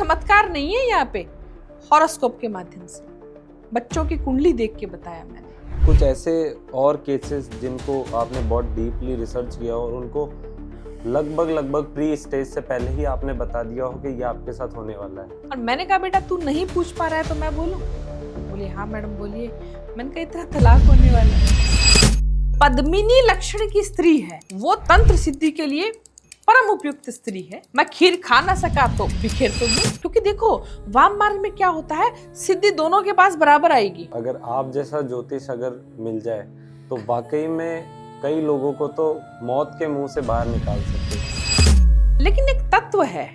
चमत्कार नहीं है यहाँ पे। हॉरोस्कोप के माध्यम से बच्चों की कुंडली देख के बताया मैंने। कुछ ऐसे और केसेस जिनको आपने बहुत डीपली रिसर्च किया और उनको लगभग प्री स्टेज से पहले ही आपने बता दिया हो कि ये आपके साथ होने वाला है, और मैंने कहा बेटा तू नहीं पूछ पा रहा है तो मैं बोलूं? बोले हाँ मैडम बोलिए। मैंने कहा इतना तलाक होने वाला है। पद्मिनी लक्षण की स्त्री है, वो तंत्र सिद्धि के लिए परम उपयुक्त स्त्री है। मैं खीर खा ना सका तो बिखेर तो दूं, क्योंकि देखो वाम मार्ग में क्या होता है, सिद्धि दोनों के पास बराबर आएगी। अगर आप जैसा ज्योतिष अगर मिल जाए तो वाकई में कई लोगों को तो मौत के मुंह से बाहर निकाल सकते हैं। लेकिन एक तत्व है,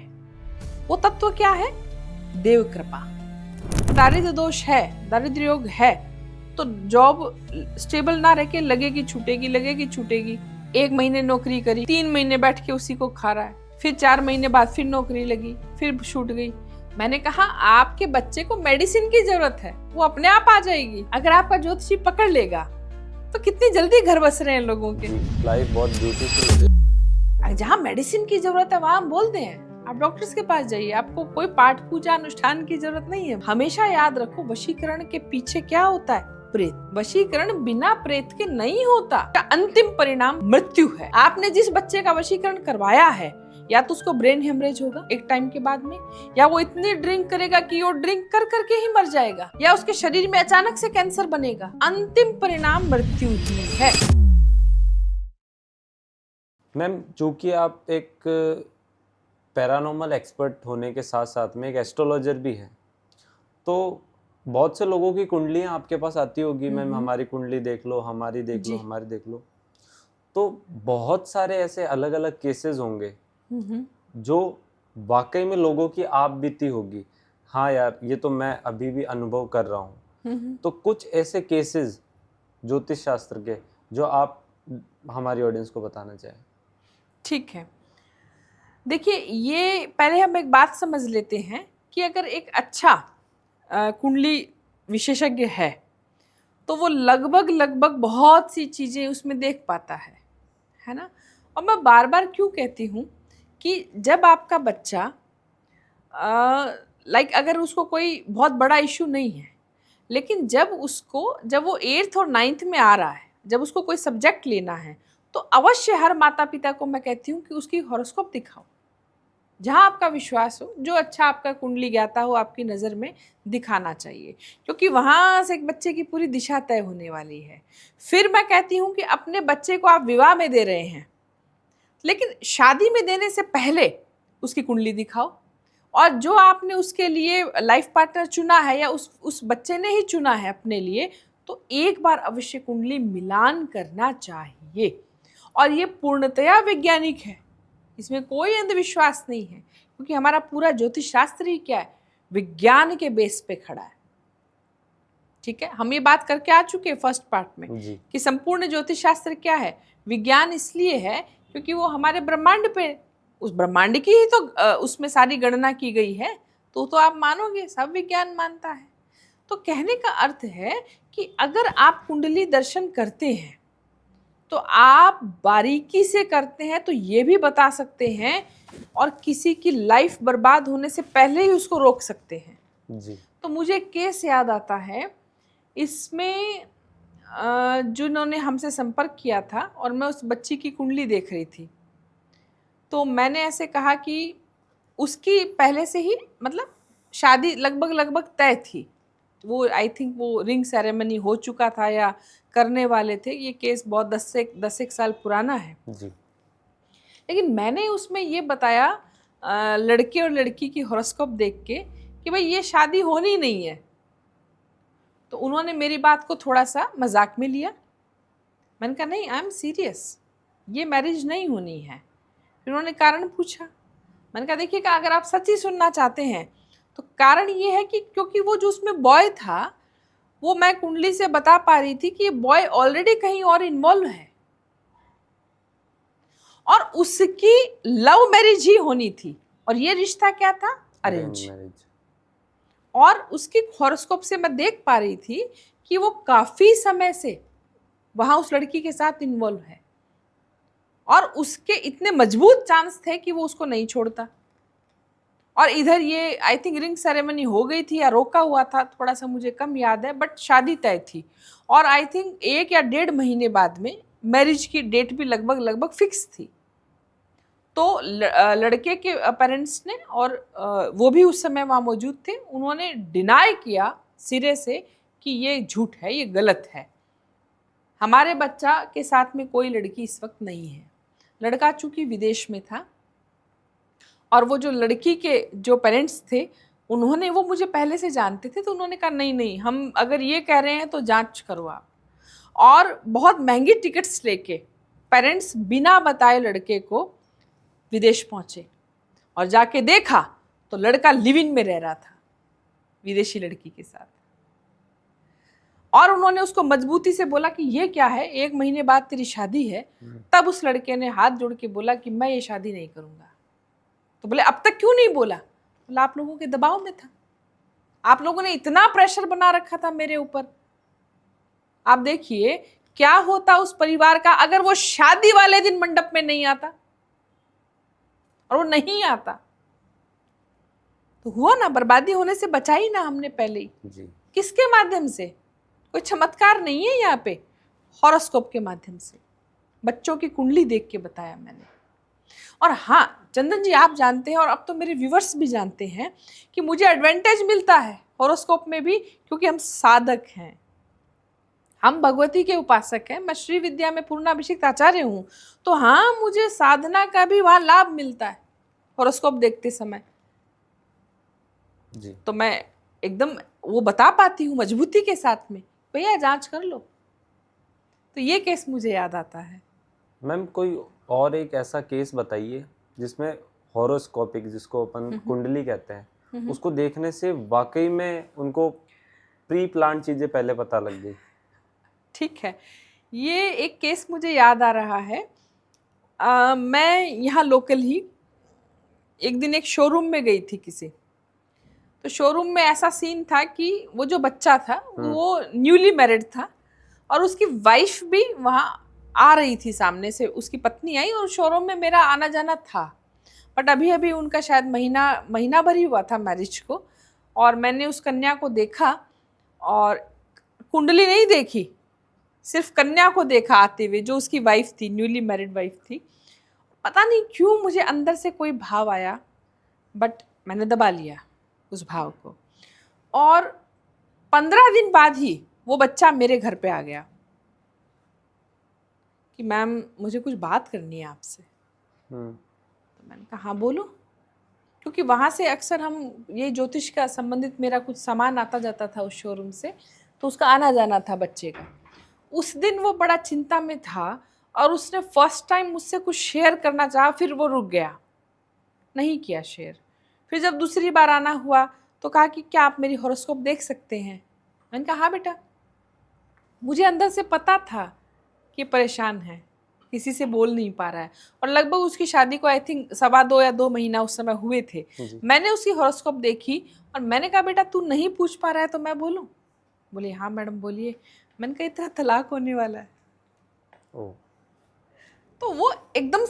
वो तत्व क्या है? देव कृपा। दारिद्र्य दोष है, दारिद्र्य योग है, तो जॉब स्टेबल ना रह के लगेगी छूटेगी। 1 महीने नौकरी करी, 3 महीने बैठ के उसी को खा रहा है, फिर 4 महीने बाद फिर नौकरी लगी, फिर छूट गई। मैंने कहा आपके बच्चे को मेडिसिन की जरूरत है, वो अपने आप आ जाएगी अगर आपका ज्योतिषी पकड़ लेगा। तो कितनी जल्दी घर बस रहे हैं लोगों के। लाइफ बहुत ब्यूटीफुल है। जहाँ मेडिसिन की जरूरत है वहाँ हम बोलते हैं आप डॉक्टर्स के पास जाइए, आपको कोई पाठ पूजा अनुष्ठान की जरूरत नहीं है। हमेशा याद रखो वशीकरण के पीछे क्या होता है? प्रेत। वशीकरण बिना प्रेत के नहीं होता, का अंतिम परिणाम मृत्यु है। आपने जिस बच्चे का वशीकरण करवाया है, या तो उसको ब्रेन हेमरेज होगा एक टाइम के बाद में, या वो इतनी ड्रिंक करेगा कि वो ड्रिंक कर करके ही मर जाएगा, या उसके शरीर में अचानक से कैंसर बनेगा। अंतिम परिणाम मृत्यु ही है। मैम, चूंकि आप एक पैरानॉर्मल एक्सपर्ट होने के साथ साथ में एक एस्ट्रोलॉजर भी है, तो बहुत से लोगों की कुंडलियां आपके पास आती होगी, मैम हमारी कुंडली देख लो, हमारी देख लो। तो बहुत सारे ऐसे अलग अलग केसेस होंगे जो वाकई में लोगों की आप बीती होगी, हाँ यार ये तो मैं अभी भी अनुभव कर रहा हूँ। तो कुछ ऐसे केसेस ज्योतिष शास्त्र के जो आप हमारी ऑडियंस को बताना चाहें। ठीक है, देखिए ये पहले हम एक बात समझ लेते हैं कि अगर एक अच्छा कुंडली विशेषज्ञ है तो वो लगभग बहुत सी चीज़ें उसमें देख पाता है ना। और मैं बार बार क्यों कहती हूँ कि जब आपका बच्चा अगर उसको कोई बहुत बड़ा इशू नहीं है, लेकिन जब वो 8th और 9th में आ रहा है, जब उसको कोई सब्जेक्ट लेना है, तो अवश्य हर माता पिता को मैं कहती हूँ कि उसकी हॉरोस्कोप दिखाओ, जहाँ आपका विश्वास हो, जो अच्छा आपका कुंडली ज्ञाता हो आपकी नज़र में दिखाना चाहिए, क्योंकि वहाँ से एक बच्चे की पूरी दिशा तय होने वाली है। फिर मैं कहती हूँ कि अपने बच्चे को आप विवाह में दे रहे हैं, लेकिन शादी में देने से पहले उसकी कुंडली दिखाओ, और जो आपने उसके लिए लाइफ पार्टनर चुना है या उस बच्चे ने ही चुना है अपने लिए, तो एक बार अवश्य कुंडली मिलान करना चाहिए। और ये पूर्णतया वैज्ञानिक है, इसमें कोई अंधविश्वास नहीं है, क्योंकि हमारा पूरा ज्योतिष शास्त्र ही क्या है, विज्ञान के बेस पे खड़ा है। ठीक है, हम ये बात करके आ चुके हैं फर्स्ट पार्ट में कि संपूर्ण ज्योतिष शास्त्र क्या है। विज्ञान इसलिए है क्योंकि वो हमारे ब्रह्मांड पे, उस ब्रह्मांड की ही तो उसमें सारी गणना की गई है, तो आप मानोगे, सब विज्ञान मानता है। तो कहने का अर्थ है कि अगर आप कुंडली दर्शन करते हैं तो आप बारीकी से करते हैं तो ये भी बता सकते हैं और किसी की लाइफ बर्बाद होने से पहले ही उसको रोक सकते हैं जी। तो मुझे केस याद आता है, इसमें जिन्होंने हमसे संपर्क किया था और मैं उस बच्ची की कुंडली देख रही थी, तो मैंने ऐसे कहा कि उसकी पहले से ही मतलब शादी लगभग तय थी, वो आई थिंक वो रिंग सेरेमनी हो चुका था या करने वाले थे। ये केस बहुत 10 एक साल पुराना है जी। लेकिन मैंने उसमें ये बताया लड़के और लड़की की हॉरोस्कोप देख के कि भाई ये शादी होनी नहीं है, तो उन्होंने मेरी बात को थोड़ा सा मजाक में लिया। मैंने कहा नहीं, आई एम सीरियस, ये मैरिज नहीं होनी है। फिर उन्होंने कारण पूछा, मैंने कहा देखिएगा अगर आप सच्ची सुनना चाहते हैं तो कारण ये है कि क्योंकि वो जो उसमें बॉय था, वो मैं कुंडली से बता पा रही थी कि ये बॉय ऑलरेडी कहीं और इन्वॉल्व है और उसकी लव मैरिज ही होनी थी, और ये रिश्ता क्या था, अरेंज मैरिज। और उसकी हॉरोस्कोप से मैं देख पा रही थी कि वो काफी समय से वहां उस लड़की के साथ इन्वॉल्व है और उसके इतने मजबूत चांस थे कि वो उसको नहीं छोड़ता। और इधर ये आई थिंक रिंग सेरेमनी हो गई थी या रोका हुआ था, थोड़ा सा मुझे कम याद है, बट शादी तय थी। और आई थिंक 1 या 1.5 महीने बाद में मैरिज की डेट भी लगभग लगभग फिक्स थी। तो लड़के के पेरेंट्स ने, और वो भी उस समय वहाँ मौजूद थे, उन्होंने डिनाई किया सिरे से कि ये झूठ है, ये गलत है, हमारे बच्चा के साथ में कोई लड़की इस वक्त नहीं है। लड़का चूंकि विदेश में था, और वो जो लड़की के जो पेरेंट्स थे उन्होंने, वो मुझे पहले से जानते थे, तो उन्होंने कहा नहीं नहीं, हम अगर ये कह रहे हैं तो जांच करो आप। और बहुत महंगी टिकट्स लेके पेरेंट्स बिना बताए लड़के को विदेश पहुंचे, और जाके देखा तो लड़का लिव इन में रह रहा था विदेशी लड़की के साथ। और उन्होंने उसको मजबूती से बोला कि ये क्या है, 1 महीने बाद तेरी शादी है। तब उस लड़के ने हाथ जोड़ के बोला कि मैं ये शादी नहीं करूंगा। तो बोले अब तक क्यों नहीं बोला? बोला आप लोगों के दबाव में था, आप लोगों ने इतना प्रेशर बना रखा था मेरे ऊपर। आप देखिए क्या होता उस परिवार का अगर वो शादी वाले दिन मंडप में नहीं आता, और वो नहीं आता तो हुआ ना, बर्बादी होने से बचाई ना हमने पहले ही। जी। किसके माध्यम से? कोई चमत्कार नहीं है यहाँ पे, हॉरोस्कोप के माध्यम से बच्चों की कुंडली देख के बताया मैंने। और हाँ चंदन जी, आप जानते हैं और अब तो मेरे व्यूवर्स भी जानते हैं कि मुझे एडवांटेज मिलता है हॉरोस्कोप में भी, क्योंकि हम साधक हैं, हम भगवती के उपासक हैं। मैं श्री विद्या में पूर्णाभिषिक्त आचार्य हूँ, तो हाँ मुझे साधना का भी वहाँ लाभ मिलता है हॉरोस्कोप देखते समय। जी। तो मैं एकदम वो बता पाती हूँ मजबूती के साथ में, भैया जांच कर लो। तो ये केस मुझे याद आता है। मैम कोई और एक ऐसा केस बताइए जिसमें हॉरोस्कोपिक, जिसको अपन कुंडली कहते हैं, उसको देखने से वाकई में उनको प्री प्लान चीजें पहले पता लग गई। ठीक है, ये एक केस मुझे याद आ रहा है। मैं यहाँ लोकल ही एक दिन एक शोरूम में गई थी किसी, तो शोरूम में ऐसा सीन था कि वो जो बच्चा था वो न्यूली मैरिड था, और उसकी वाइफ भी वहाँ आ रही थी, सामने से उसकी पत्नी आई, और शोरूम में मेरा आना जाना था। बट अभी अभी उनका शायद महीना भर ही हुआ था मैरिज को, और मैंने उस कन्या को देखा, और कुंडली नहीं देखी, सिर्फ कन्या को देखा आते हुए, जो उसकी वाइफ थी, न्यूली मैरिड वाइफ थी। पता नहीं क्यों मुझे अंदर से कोई भाव आया, बट मैंने दबा लिया उस भाव को, और 15 दिन बाद ही वो बच्चा मेरे घर पे आ गया कि मैम मुझे कुछ बात करनी है आपसे। तो मैंने कहा हाँ बोलो, क्योंकि वहाँ से अक्सर हम ये ज्योतिष का संबंधित मेरा कुछ सामान आता जाता था उस शोरूम से, तो उसका आना जाना था बच्चे का। उस दिन वो बड़ा चिंता में था, और उसने फर्स्ट टाइम मुझसे कुछ शेयर करना चाहा, फिर वो रुक गया, नहीं किया शेयर। फिर जब दूसरी बार आना हुआ तो कहा कि क्या आप मेरी हॉरोस्कोप देख सकते हैं? मैंने कहा हाँ बेटा। मुझे अंदर से पता था कि परेशान है, किसी से बोल नहीं पा रहा है, और लगभग उसकी शादी को आई थिंक 2.25 या 2 महीना उस समय हुए थे। मैंने उसकी हॉरोस्कोप देखी और मैंने कहा बेटा तू नहीं पूछ पा रहा है तो मैं बोलूं? बोले हाँ मैडम बोलिए। मैंने कहा इतना तलाक होने वाला है। तो वो एकदम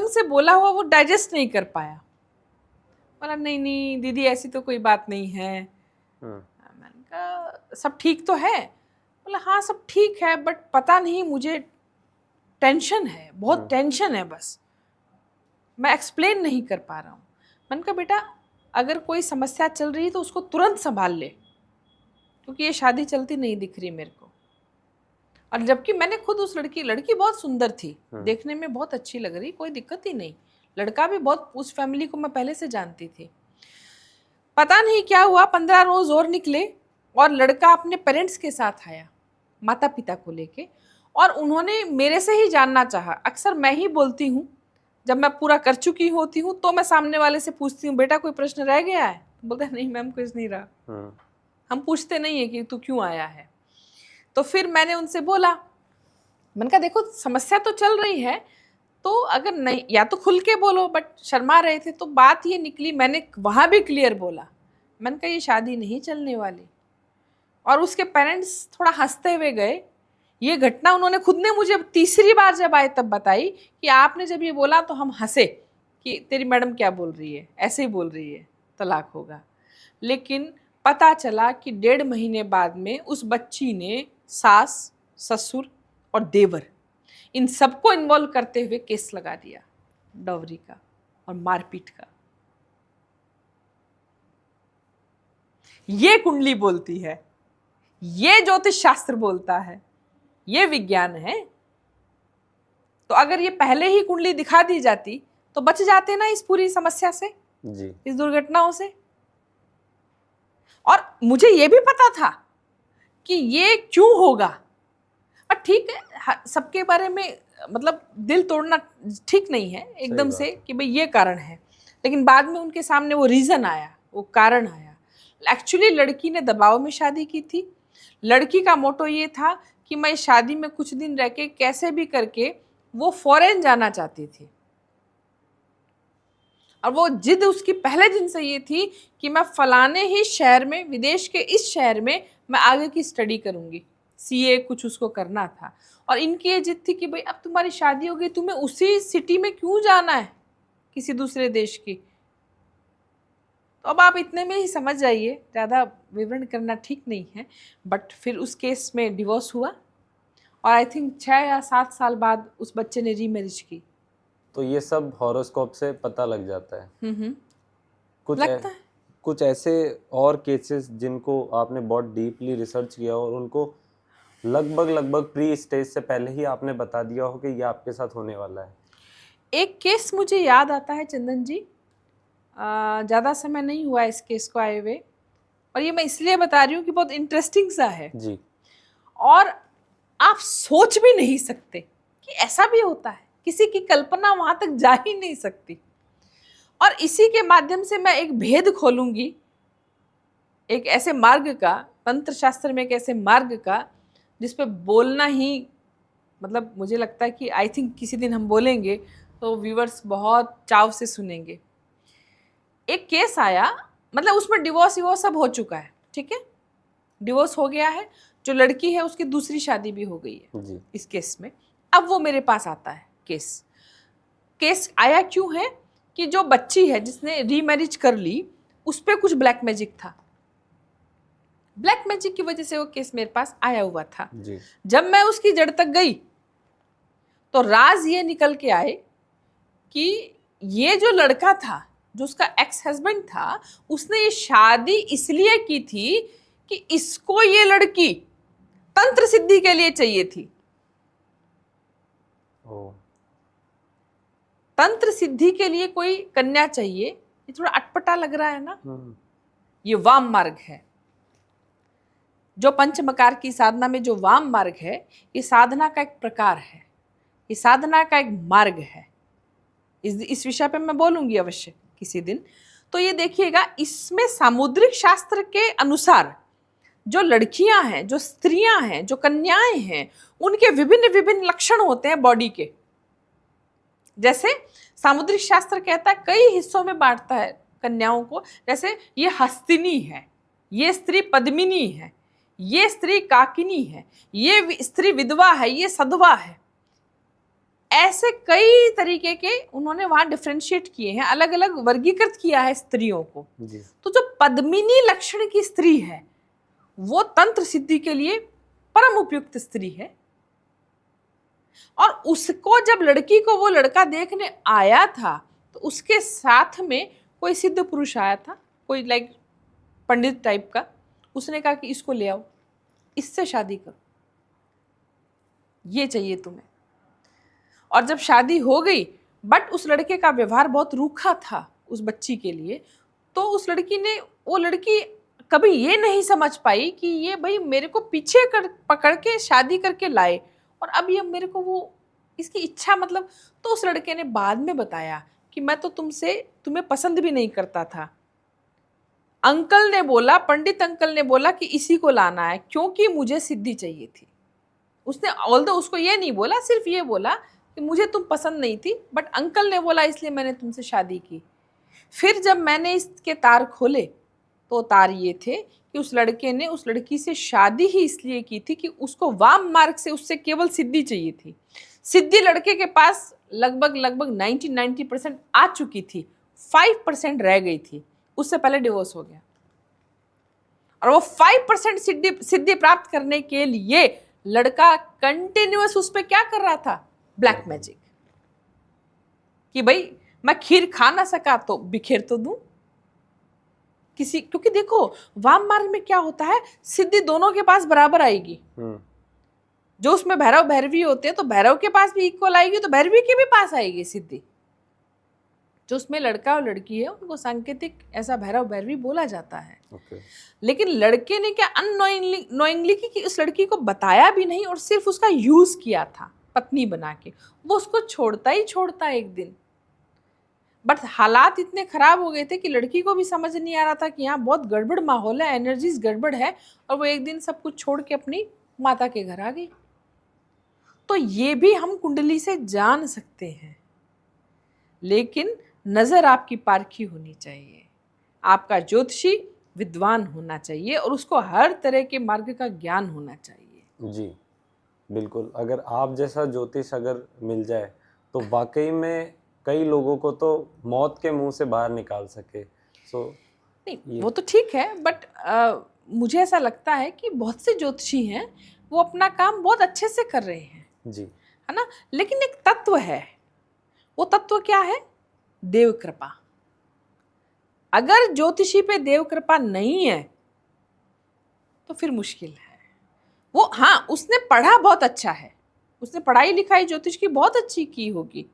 से बोला हुआ वो डाइजेस्ट नहीं कर पाया। बोला नहीं नहीं दीदी ऐसी तो कोई बात नहीं है। मैंने कहा सब ठीक तो है? बोला हाँ सब ठीक है, बट पता नहीं मुझे टेंशन है, बहुत टेंशन है, बस मैं एक्सप्लेन नहीं कर पा रहा हूँ। मैंने कहा बेटा अगर कोई समस्या चल रही है तो उसको तुरंत संभाल ले, क्योंकि ये शादी चलती नहीं दिख रही मेरे को। और जबकि मैंने खुद उस लड़की बहुत सुंदर थी, देखने में बहुत अच्छी लग रही, कोई दिक्कत ही नहीं, लड़का भी बहुत, उस फैमिली को मैं पहले से जानती थी। पता नहीं क्या हुआ, 15 रोज और निकले और लड़का अपने पेरेंट्स के साथ आया, माता पिता को लेके, और उन्होंने मेरे से ही जानना चाहा। अक्सर मैं ही बोलती हूँ, जब मैं पूरा कर चुकी होती हूँ तो मैं सामने वाले से पूछती हूँ बेटा कोई प्रश्न रह गया है? बोलते नहीं मैम कुछ नहीं रहा। हम पूछते नहीं है कि तू क्यों आया है। तो फिर मैंने उनसे बोला, मैंने कहा देखो समस्या तो चल रही है, तो अगर नहीं या तो खुल के बोलो, बट शर्मा रहे थे। तो बात ये निकली, मैंने वहाँ भी क्लियर बोला, मैंने कहा ये शादी नहीं चलने वाली। और उसके पेरेंट्स थोड़ा हंसते हुए गए। ये घटना उन्होंने खुद ने मुझे तीसरी बार जब आए तब बताई कि आपने जब ये बोला तो हम हंसे, कि तेरी मैडम क्या बोल रही है, ऐसे ही बोल रही है, तलाक होगा। लेकिन पता चला कि 1.5 महीने बाद में उस बच्ची ने सास, ससुर और देवर इन सबको इन्वॉल्व करते हुए केस लगा दिया डॉवरी का और मारपीट का। ये कुंडली बोलती है, ये ज्योतिष शास्त्र बोलता है, ये विज्ञान है। तो अगर ये पहले ही कुंडली दिखा दी जाती तो बच जाते ना इस पूरी समस्या से, जी। इस दुर्घटनाओं से। और मुझे ये भी पता था कि ये क्यों होगा। और ठीक है, सबके बारे में मतलब दिल तोड़ना ठीक नहीं है एकदम से कि भाई ये कारण है, लेकिन बाद में उनके सामने वो रीजन आया, वो कारण आया। एक्चुअली लड़की ने दबाव में शादी की थी। लड़की का मोटो ये था कि मैं शादी में कुछ दिन रह के कैसे भी करके वो फॉरेन जाना चाहती थी, और वो जिद उसकी पहले दिन से ये थी कि मैं फलाने ही शहर में, विदेश के इस शहर में मैं आगे की स्टडी करूंगी, सीए कुछ उसको करना था। और इनकी ये जिद थी कि भाई अब तुम्हारी शादी हो गई, तुम्हें उसी सिटी में क्यों जाना है किसी दूसरे देश की। तो अब आप इतने में ही समझ जाइए, ज़्यादा विवरण करना ठीक नहीं है। बट फिर उस केस में डिवोर्स हुआ और आई थिंक 6 या 7 साल बाद उस बच्चे ने रीमैरिज की। तो ये सब हॉरोस्कोप से पता लग जाता है। कुछ लगता है। कुछ ऐसे और केसेस जिनको आपने बहुत डीपली रिसर्च किया और उनको लगभग प्री स्टेज से पहले ही आपने बता दिया हो कि ये आपके साथ होने वाला है। एक केस मुझे याद आता है चंदन जी, ज़्यादा समय नहीं हुआ इस केस को आए हुए, और ये मैं इसलिए बता रही हूँ कि बहुत इंटरेस्टिंग सा है जी। और आप सोच भी नहीं सकते कि ऐसा भी होता है, किसी की कल्पना वहां तक जा ही नहीं सकती। और इसी के माध्यम से मैं एक भेद खोलूंगी, एक ऐसे मार्ग का, तंत्र शास्त्र में एक ऐसे मार्ग का जिस पे बोलना ही, मतलब मुझे लगता है कि आई थिंक किसी दिन हम बोलेंगे तो व्यूअर्स बहुत चाव से सुनेंगे। एक केस आया, मतलब उसमें डिवोर्स सब हो चुका है, ठीक है, डिवोर्स हो गया है। जो लड़की है उसकी दूसरी शादी भी हो गई है जी। इस केस में। अब वो मेरे पास आता है केस आया क्यों है कि जो बच्ची है जिसने रीमैरिज कर ली, उस पर कुछ ब्लैक मैजिक था। ब्लैक मैजिक की वजह से वो केस मेरे पास आया हुआ था। जी। जब मैं उसकी जड़ तक गई तो राज ये निकल के आए कि ये जो लड़का था, जो उसका एक्स हस्बैंड था, उसने ये शादी इसलिए की थी कि इसको ये लड़की तंत्र सिद्धि के लिए चाहिए थी। ओ। तंत्र सिद्धि के लिए कोई कन्या चाहिए, ये थोड़ा अटपटा लग रहा है ना। ये वाम मार्ग है, जो पंचमकार की साधना में जो वाम मार्ग है, ये साधना का एक प्रकार है, ये साधना का एक मार्ग है। इस विषय पे मैं बोलूंगी अवश्य किसी दिन। तो ये देखिएगा, इसमें सामुद्रिक शास्त्र के अनुसार जो लड़कियां हैं, जो स्त्रियां हैं, जो कन्याएं हैं, उनके विभिन्न विभिन्न लक्षण होते हैं बॉडी के। जैसे सामुद्रिक शास्त्र कहता है, कई हिस्सों में बांटता है कन्याओं को। जैसे ये हस्तिनी है, ये स्त्री पद्मिनी है, ये स्त्री काकिनी है, ये स्त्री विधवा है, ये सधवा है। ऐसे कई तरीके के उन्होंने वहां डिफरेंशिएट किए हैं, अलग अलग वर्गीकृत किया है स्त्रियों को। जी। तो जो पद्मिनी लक्षण की स्त्री है वो तंत्र सिद्धि के लिए परम उपयुक्त स्त्री है। और उसको जब लड़की को वो लड़का देखने आया था तो उसके साथ में कोई सिद्ध पुरुष आया था, कोई लाइक पंडित टाइप का। उसने कहा कि इसको ले आओ, इससे शादी करो, ये चाहिए तुम्हें। और जब शादी हो गई, बट उस लड़के का व्यवहार बहुत रूखा था उस बच्ची के लिए, तो उस लड़की ने, वो लड़की कभी ये नहीं समझ पाई कि ये भाई मेरे को पीछे पकड़ के शादी करके लाए, और अब ये मेरे को वो इसकी इच्छा, मतलब। तो उस लड़के ने बाद में बताया कि मैं तो तुम्हें पसंद भी नहीं करता था। अंकल ने बोला, पंडित अंकल ने बोला कि इसी को लाना है क्योंकि मुझे सिद्धि चाहिए थी। उसने ऑल्दो उसको ये नहीं बोला, सिर्फ ये बोला कि मुझे तुम पसंद नहीं थी, बट अंकल ने बोला इसलिए मैंने तुमसे शादी की। फिर जब मैंने इसके तार खोले तो तार ये थे कि उस लड़के ने उस लड़की से शादी ही इसलिए की थी कि उसको वाम मार्ग से उससे केवल सिद्धि चाहिए थी। सिद्धि लड़के के पास लगभग लगभग 90% आ चुकी थी, 5% रह गई थी, उससे पहले डिवोर्स हो गया। और वो 5% सिद्धि प्राप्त करने के लिए लड़का कंटिन्यूअस उस पे क्या कर रहा था, ब्लैक मैजिक, कि भाई मैं खीर खा ना सका तो बिखेर तो दूं किसी, क्योंकि देखो वाम मार्ग में क्या होता है, सिद्धि दोनों के पास बराबर आएगी। जो उसमें भैरव भैरवी होते हैं तो भैरव के पास भी इक्वल आएगी, तो भैरवी के भी पास आएगी सिद्धि। जो उसमें लड़का और लड़की है उनको सांकेतिक ऐसा भैरव भैरवी बोला जाता है। लेकिन लड़के ने क्या अननोइंगली कि उस लड़की को बताया भी नहीं और सिर्फ उसका यूज किया था पत्नी बना के, वो उसको छोड़ता ही छोड़ता एक दिन। बट हालात इतने खराब हो गए थे कि लड़की को भी समझ नहीं आ रहा था कि यहाँ बहुत गड़बड़ माहौल है, एनर्जीज गड़बड़ है, और वो एक दिन सब कुछ छोड़ के अपनी माता के घर आ गई। तो ये भी हम कुंडली से जान सकते हैं, लेकिन नजर आपकी पारखी होनी चाहिए, आपका ज्योतिषी विद्वान होना चाहिए और उसको हर तरह के मार्ग का ज्ञान होना चाहिए। जी बिल्कुल, अगर आप जैसा ज्योतिष अगर मिल जाए तो वाकई में कई लोगों को तो मौत के मुंह से बाहर निकाल सके। नहीं वो तो ठीक है, बट मुझे ऐसा लगता है कि बहुत से ज्योतिषी हैं वो अपना काम बहुत अच्छे से कर रहे हैं जी, है ना, लेकिन एक तत्व है, वो तत्व क्या है, देव कृपा। अगर ज्योतिषी पे देव कृपा नहीं है तो फिर मुश्किल है। वो हाँ उसने पढ़ा बहुत अच्छा है, उसने पढ़ाई लिखाई ज्योतिष की बहुत अच्छी की होगी,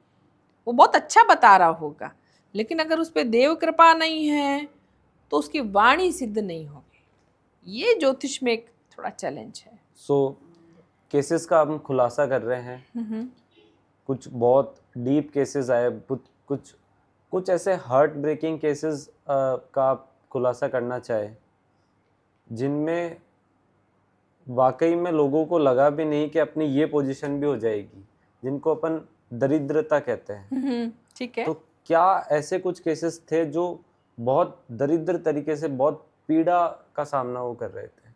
वो बहुत अच्छा बता रहा होगा, लेकिन अगर उस पर देव कृपा नहीं है तो उसकी वाणी सिद्ध नहीं होगी। ये ज्योतिष में एक थोड़ा चैलेंज है। केसेस का हम खुलासा कर रहे हैं, कुछ बहुत डीप केसेस आए, कुछ ऐसे हार्ट ब्रेकिंग केसेस का आप खुलासा करना चाहे जिनमें वाकई में लोगों को लगा भी नहीं कि अपनी ये पोजीशन भी हो जाएगी, जिनको अपन दरिद्रता कहते हैं। ठीक है, तो क्या ऐसे कुछ केसेस थे जो बहुत दरिद्र तरीके से बहुत पीड़ा का सामना वो कर रहे थे?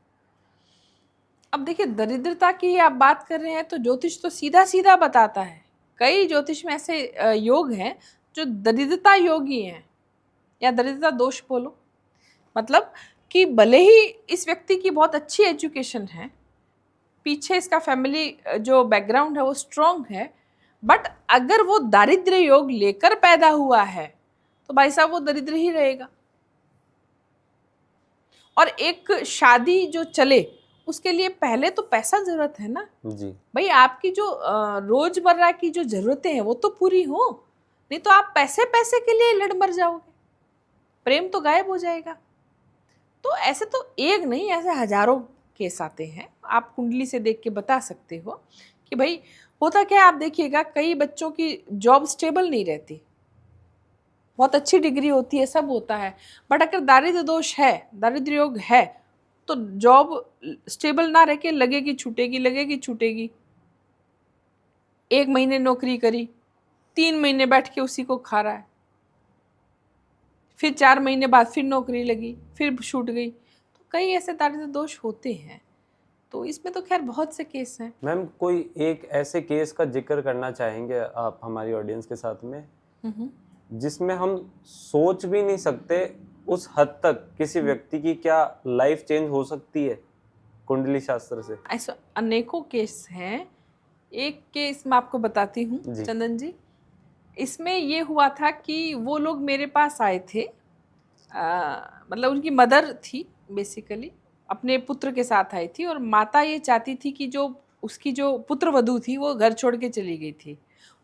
अब देखिए दरिद्रता की आप बात कर रहे हैं तो ज्योतिष तो सीधा सीधा बताता है। कई ज्योतिष में ऐसे योग हैं जो दरिद्रता योगी हैं, या दरिद्रता दोष बोलो, मतलब कि भले ही इस व्यक्ति की बहुत अच्छी एजुकेशन है, पीछे इसका फैमिली जो बैकग्राउंड है वो स्ट्रॉन्ग है, बट अगर वो दारिद्र्य योग लेकर पैदा हुआ है तो भाई साहब वो दरिद्र ही रहेगा। और एक शादी जो चले उसके लिए पहले तो पैसा जरूरत है ना जी, भाई, आपकी जो रोजमर्रा की जो जरूरतें हैं वो तो पूरी हो, नहीं तो आप पैसे पैसे के लिए लड़ मर जाओगे, प्रेम तो गायब हो जाएगा। तो ऐसे तो एक नहीं, ऐसे हजारों केस आते हैं, आप कुंडली से देख के बता सकते हो कि भाई होता क्या है। आप देखिएगा कई बच्चों की जॉब स्टेबल नहीं रहती, बहुत अच्छी डिग्री होती है, सब होता है, बट अगर दारिद्र्य दोष है, दारिद्र्य योग है, तो जॉब स्टेबल ना रह के लगेगी छूटेगी, लगेगी छूटेगी। 1 महीने नौकरी करी, 3 महीने बैठ के उसी को खा रहा है, फिर 4 महीने बाद फिर नौकरी लगी, फिर छूट गई। तो कई ऐसे दारिद्र्य दोष होते हैं, तो इसमें तो खैर बहुत से केस हैं। मैम कोई एक ऐसे केस का जिक्र करना चाहेंगे आप हमारी ऑडियंस के साथ में जिसमें हम सोच भी नहीं सकते उस हद तक किसी व्यक्ति की क्या लाइफ चेंज हो सकती है कुंडली शास्त्र से? ऐसा अनेकों केस हैं। एक केस मैं आपको बताती हूँ चंदन जी। इसमें ये हुआ था कि वो लोग मेरे पास आए थे, मतलब उनकी मदर थी बेसिकली, अपने पुत्र के साथ आई थी, और माता ये चाहती थी कि जो उसकी जो पुत्र वधू थी वो घर छोड़ के चली गई थी,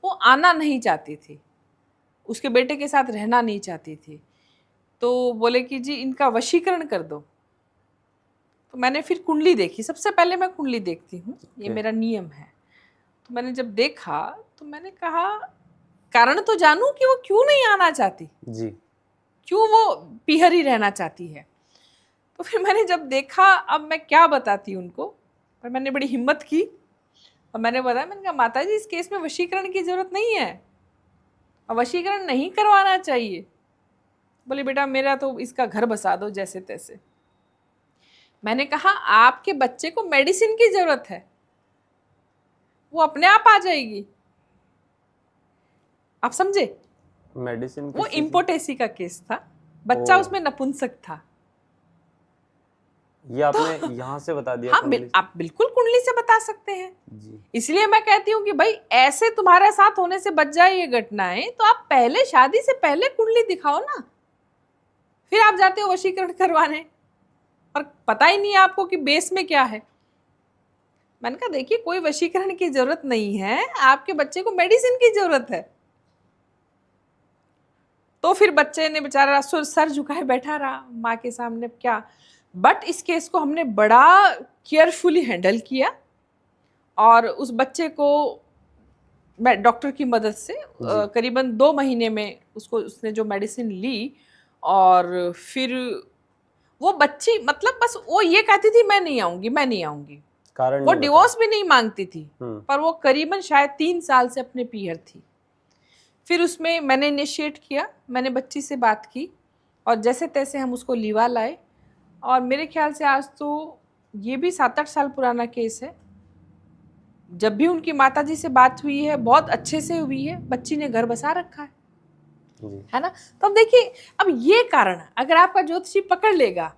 वो आना नहीं चाहती थी, उसके बेटे के साथ रहना नहीं चाहती थी। तो बोले कि जी इनका वशीकरण कर दो। तो मैंने फिर कुंडली देखी, सबसे पहले मैं कुंडली देखती हूँ, ये मेरा नियम है। तो मैंने जब देखा तो मैंने कहा कारण तो जानूं कि वो क्यों नहीं आना चाहती जी, क्यों वो पीहर ही रहना चाहती है। तो फिर मैंने जब देखा, अब मैं क्या बताती उनको, पर मैंने बड़ी हिम्मत की और मैंने बताया, मैंने कहा माता जी इस केस में वशीकरण की जरूरत नहीं है और वशीकरण नहीं करवाना चाहिए। बोले बेटा मेरा तो इसका घर बसा दो जैसे तैसे। मैंने कहा आपके बच्चे को मेडिसिन की जरूरत है, वो अपने आप आ जाएगी। आप समझे? मेडिसिन वो इम्पोटेसी का केस था, बच्चा उसमें नपुंसक था। ये आपने यहाँ से बता दिया? हाँ, कुंडली आप बिल्कुल कुंडली से बता सकते हैं। जी। इसलिए मैं कहती हूँ कि भाई ऐसे तुम्हारे साथ होने से बच जाए ये घटनाएं, तो आप पहले शादी से पहले कुंडली दिखाओ ना, फिर आप जाते हो वशीकरण करवाने और पता ही नहीं है आपको कि बेस में क्या है। मैंने कहा देखिए कोई वशीकरण की जरूरत नहीं है, आपके बच्चे को मेडिसिन की जरूरत है। तो फिर बच्चे ने बेचारा सर झुकाए बैठा रहा माँ के सामने, क्या। बट इस केस को हमने बड़ा केयरफुली हैंडल किया और उस बच्चे को मैं डॉक्टर की मदद से करीबन 2 महीने में उसने जो मेडिसिन ली, और फिर वो बच्ची मतलब बस वो ये कहती थी मैं नहीं आऊंगी, मैं नहीं आऊंगी। कारण वो नहीं डिवोर्स भी नहीं मांगती थी, बताया। पर वो करीबन शायद 3 साल से अपने पीहर थी। फिर उसमें मैंने इनिशिएट किया, मैंने बच्ची से बात की और जैसे तैसे हम उसको लीवा लाए। और मेरे ख्याल से आज तो ये भी 7-8 साल पुराना केस है। जब भी उनकी माताजी से बात हुई है बहुत अच्छे से हुई है, बच्ची ने घर बसा रखा है ना। तो अब देखिए, अब ये कारण अगर आपका ज्योतिषी पकड़ लेगा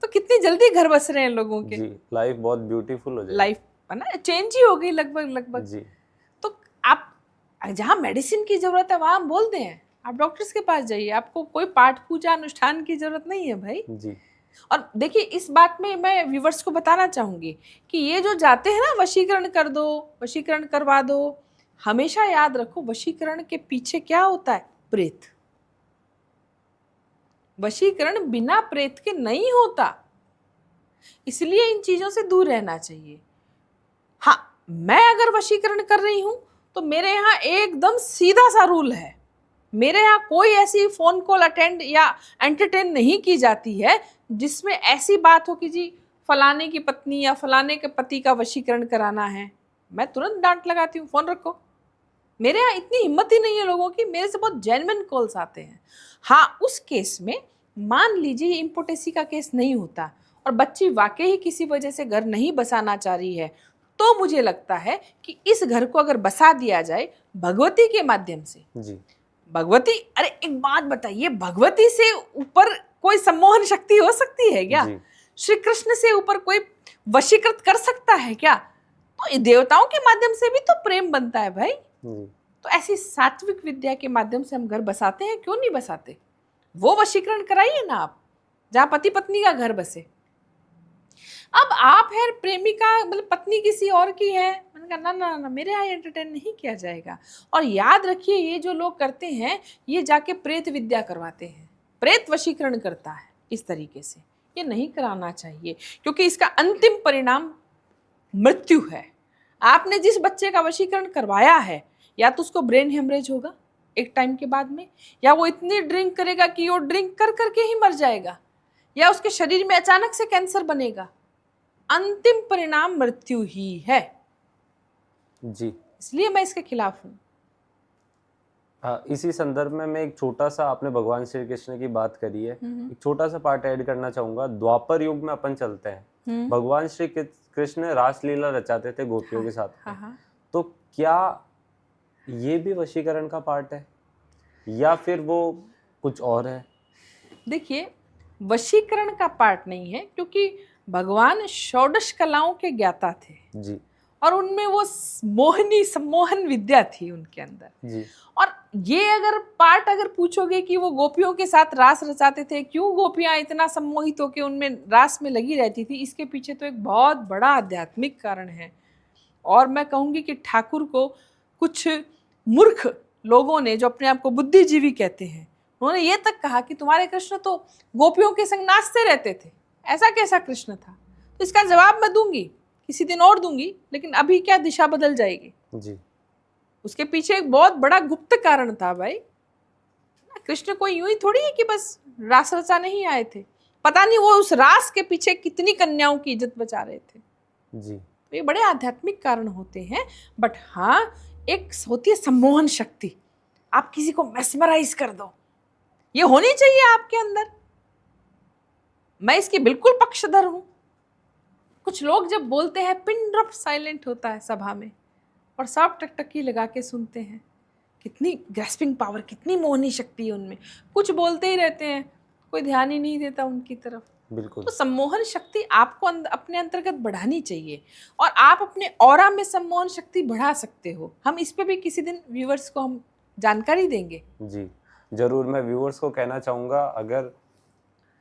तो कितनी जल्दी घर बस रहे हैं लोगों के। जी, लाइफ बहुत ब्यूटीफुल हो जाएगी। लाइफ है ना, चेंज ही हो गई लगभग जी। तो आप जहाँ मेडिसिन की जरूरत है वहां हम बोलते हैं आप डॉक्टर्स के पास जाइए, आपको कोई पाठ पूजा अनुष्ठान की जरूरत नहीं है भाई जी। और देखिए इस बात में मैं व्यूवर्स को बताना चाहूंगी कि ये जो जाते हैं ना वशीकरण कर दो, वशीकरण करवा दो, हमेशा याद रखो वशीकरण के पीछे क्या होता है? प्रेत। वशीकरण बिना प्रेत के नहीं होता, इसलिए इन चीजों से दूर रहना चाहिए। हाँ, मैं अगर वशीकरण कर रही हूं तो मेरे यहाँ एकदम सीधा सा रूल है, मेरे यहाँ कोई ऐसी फोन कॉल अटेंड या एंटरटेन नहीं की जाती है जिसमें ऐसी बात हो कि जी फलाने की पत्नी या फलाने के पति का वशीकरण कराना है। मैं तुरंत डांट लगाती हूँ, फोन रखो। मेरे यहाँ इतनी हिम्मत ही नहीं है लोगों की, मेरे से बहुत जेन्युइन कॉल्स आते हैं। हाँ, उस केस में मान लीजिए इम्पोटेसी का केस नहीं होता और बच्ची वाकई ही किसी वजह से घर नहीं बसाना चाह रही है, तो मुझे लगता है कि इस घर को अगर बसा दिया जाए भगवती के माध्यम से। जी। भगवती, अरे एक बात बताइए, भगवती से ऊपर कोई सम्मोहन शक्ति हो सकती है क्या? श्री कृष्ण से ऊपर कोई वशीकृत कर सकता है क्या? तो देवताओं के माध्यम से भी तो प्रेम बनता है भाई। तो ऐसी सात्विक विद्या के माध्यम से हम घर बसाते हैं, क्यों नहीं बसाते? वो वशीकरण कराइए ना आप, जहां पति पत्नी का घर बसे। अब आप है प्रेमिका, मतलब पत्नी किसी और की है, मैंने कहा ना ना ना, मेरे यहाँ एंटरटेन नहीं किया जाएगा। और याद रखिए ये जो लोग करते हैं ये जाके प्रेत विद्या करवाते हैं, प्रेत वशीकरण करता है इस तरीके से। ये नहीं कराना चाहिए क्योंकि इसका अंतिम परिणाम मृत्यु है। आपने जिस बच्चे का वशीकरण करवाया है या तो उसको ब्रेन हेमरेज होगा एक टाइम के बाद में, या वो इतनी ड्रिंक करेगा कि वो ड्रिंक कर करके ही मर जाएगा, या उसके शरीर में अचानक से कैंसर बनेगा। अंतिम परिणाम मृत्यु ही है जी। इसलिए मैं इसके खिलाफ हूं। इसी संदर्भ में मैं एक छोटा सा, आपने भगवान श्री कृष्ण की बात करी है, एक छोटा सा पार्ट ऐड करना चाहूंगा। द्वापर युग में अपन चलते हैं, भगवान श्री कृष्ण रासलीला रचाते थे गोपियों के साथ में। तो क्या ये भी वशीकरण का पार्ट है या फिर वो कुछ और है? देखिए, वशीकरण का पार्ट नहीं है क्योंकि भगवान षोडश कलाओं के ज्ञाता थे जी, और उनमें वो मोहनी सम्मोहन विद्या थी उनके अंदर जी। और ये अगर पार्ट अगर पूछोगे कि वो गोपियों के साथ रास रचाते थे, क्यों गोपियां इतना सम्मोहित होकर उनमें रास में लगी रहती थी, इसके पीछे तो एक बहुत बड़ा आध्यात्मिक कारण है। और मैं कहूँगी कि ठाकुर को कुछ मूर्ख लोगों ने, जो अपने आप को बुद्धिजीवी कहते हैं, उन्होंने ये तक कहा कि तुम्हारे कृष्ण तो गोपियों के संग नाचते रहते थे, ऐसा कैसा कृष्ण था? तो इसका जवाब मैं दूंगी, किसी दिन और दूंगी, लेकिन अभी क्या दिशा बदल जाएगी जी। उसके पीछे एक बहुत बड़ा गुप्त कारण था भाई। कृष्ण कोई यूं ही थोड़ी है कि बस रास रचाने ही आए थे, पता नहीं वो उस रास के पीछे कितनी कन्याओं की इज्जत बचा रहे थे जी। तो ये बड़े आध्यात्मिक कारण होते हैं। बट हाँ, एक होती है सम्मोहन शक्ति, आप किसी को मेस्मराइज कर दो, ये होनी चाहिए आपके अंदर। मैं इसकी बिल्कुल पक्षधर हूं। कुछ लोग जब बोलते हैं पिन ड्रॉप साइलेंट होता है सभा में और सब टकटकी लगा के सुनते हैं, कितनी ग्रैस्पिंग पावर, कितनी मोहनी शक्ति है उनमें, कुछ बोलते ही रहते हैं, कोई ध्यान ही नहीं देता उनकी तरफ। बिल्कुल। तो सम्मोहन शक्ति आपको अपने अंतर्गत बढ़ानी चाहिए और आप अपने ऑरा में सम्मोहन शक्ति बढ़ा सकते हो। हम इस पे भी किसी दिन व्यूअर्स को हम जानकारी देंगे। जी जरूर, मैं व्यूअर्स को कहना चाहूँगा, अगर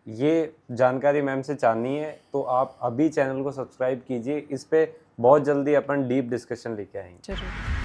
ये जानकारी मैम से जाननी है तो आप अभी चैनल को सब्सक्राइब कीजिए, इस पे बहुत जल्दी अपन डीप डिस्कशन लेके आएंगे। जरूर।